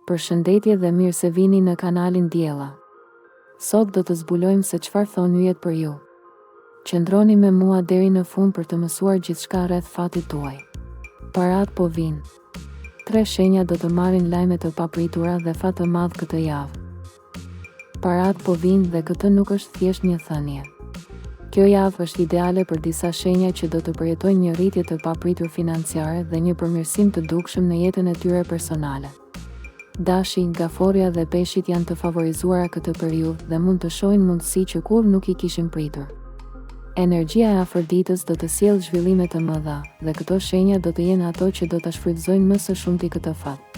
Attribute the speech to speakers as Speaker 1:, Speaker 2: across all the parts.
Speaker 1: Përshëndetje dhe mirë se vini në kanalin Diella. Sot do të zbulojmë se çfarë thon yjet për ju. Qëndroni me mua deri në fund për të mësuar gjithçka rreth fatit tuaj. Parat po vinë. 3 shenja do të marrin lajme të papritura dhe fat të madh këtë javë. Parat po vinë dhe këtë nuk është thjesht një thënie. Kjo javë është ideale për disa shenja që do të përjetojnë një rritje të papritur financiare dhe një përmirësim të dukshëm në jetën e tyre personale. Dashi, gaforia dhe peshqit janë të favorizuara këtë periudhë dhe mund të shohin mundësi që kurrë nuk i kishin pritur. Energjia e Afroditës do të sjellë zhvillime të mëdha dhe këto shenja do të jenë ato që do ta shfrytëzojnë më së shumti këtë fat.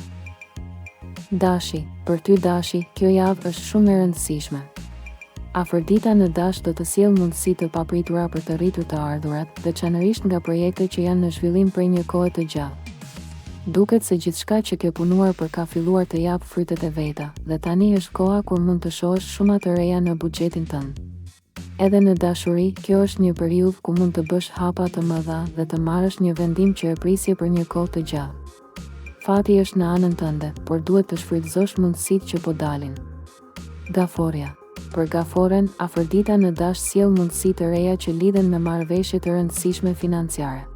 Speaker 1: Dashi, për ty Dashi, kjo javë është shumë e rëndësishme. Afrodita në Dash do të sjellë mundësi të papritura për të rritur të ardhurat, veçanërisht nga projekte që janë në zhvillim prej një kohe të gjatë. Duket se gjithçka që ke punuar për ka filluar të jap frytet e veta, dhe tani është koha kur mund të shohësh shumë të reja në buxhetin tënd. Edhe në dashuri, kjo është një periudhë ku mund të bësh hapa të mëdha dhe të marrësh një vendim që e prisje për një kohë të gjatë. Fati është në anën tënde, por duhet të shfrytëzosh mundësitë që po dalin. Gaforia. Për gaforen, Afrodita në Dash sjell mundësi të reja që lidhen me marrëveshje të rëndësishme financiare.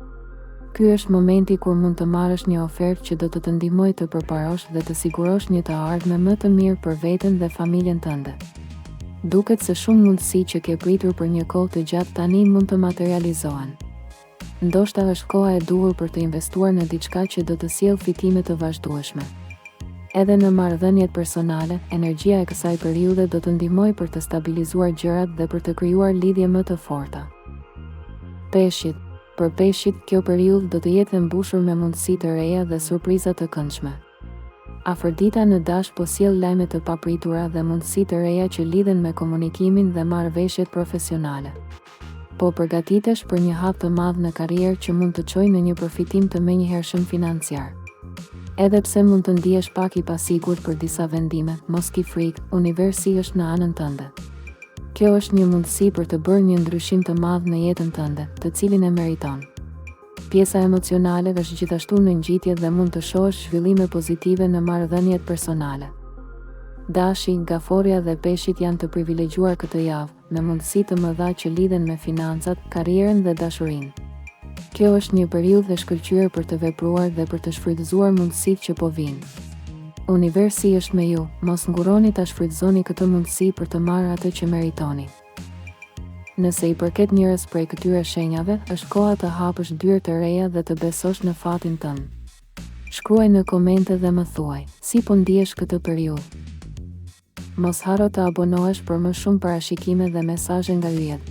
Speaker 1: Ky është momenti kur mund të marrësh një ofertë që do të ndihmojë të përparosh dhe të sigurosh një të ardhme më të mirë për veten dhe familjen tënde. Duket se shumë mundësi që ke pritur për një kohë të gjatë tani mund të materializohen. Ndoshta është koha e duhur për të investuar në diçka që do të sjellë fitime të vazhdueshme. Edhe në marrëdhëniet personale, energjia e kësaj periudhe do të ndihmojë për të stabilizuar gjërat dhe për të krijuar lidhje më të forta. Peshqit. Për peshqit, kjo periudhë do të jetë e mbushur me mundësi të reja dhe surpriza të këndshme. Afrodita në Dash po sjell lajme të papritura dhe mundësi të reja që lidhen me komunikimin dhe marrëveshjet profesionale. Po përgatitesh për një hap të madh në karrierë që mund të çojë në një përfitim të menjëhershëm financiar. Edhe pse mund të ndihesh pak i pasigurt për disa vendime, mos ki frikë, universi është në anën tënde. Kjo është një mundësi për të bërë një ndryshim të madh në jetën tënde, të cilin e meriton. Pjesa emocionale është gjithashtu në ngjitje dhe mund të shohësh zhvillime pozitive në marrëdhëniet personale. Dashi, gaforia dhe peshqit janë të privilegjuar këtë javë, me mundësi të mëdha që lidhen me financat, karrierën dhe dashurinë. Kjo është një periudhë e shkëlqyer për të vepruar dhe për të shfrytëzuar mundësitë që po vinë. Universi është me ju, mos nguroni ta shfrytëzoni këtë mundësi për të marrë atë që meritoni. Nëse i përket njërës prej këtyre shenjave, është koha të hapësh dyrë të reja dhe të besosh në fatin tënd. Shkruaj në komente dhe më thuaj, si po ndihesh këtë periudhë. Mos haro të abonohesh për më shumë parashikime dhe mesazhe nga yjet.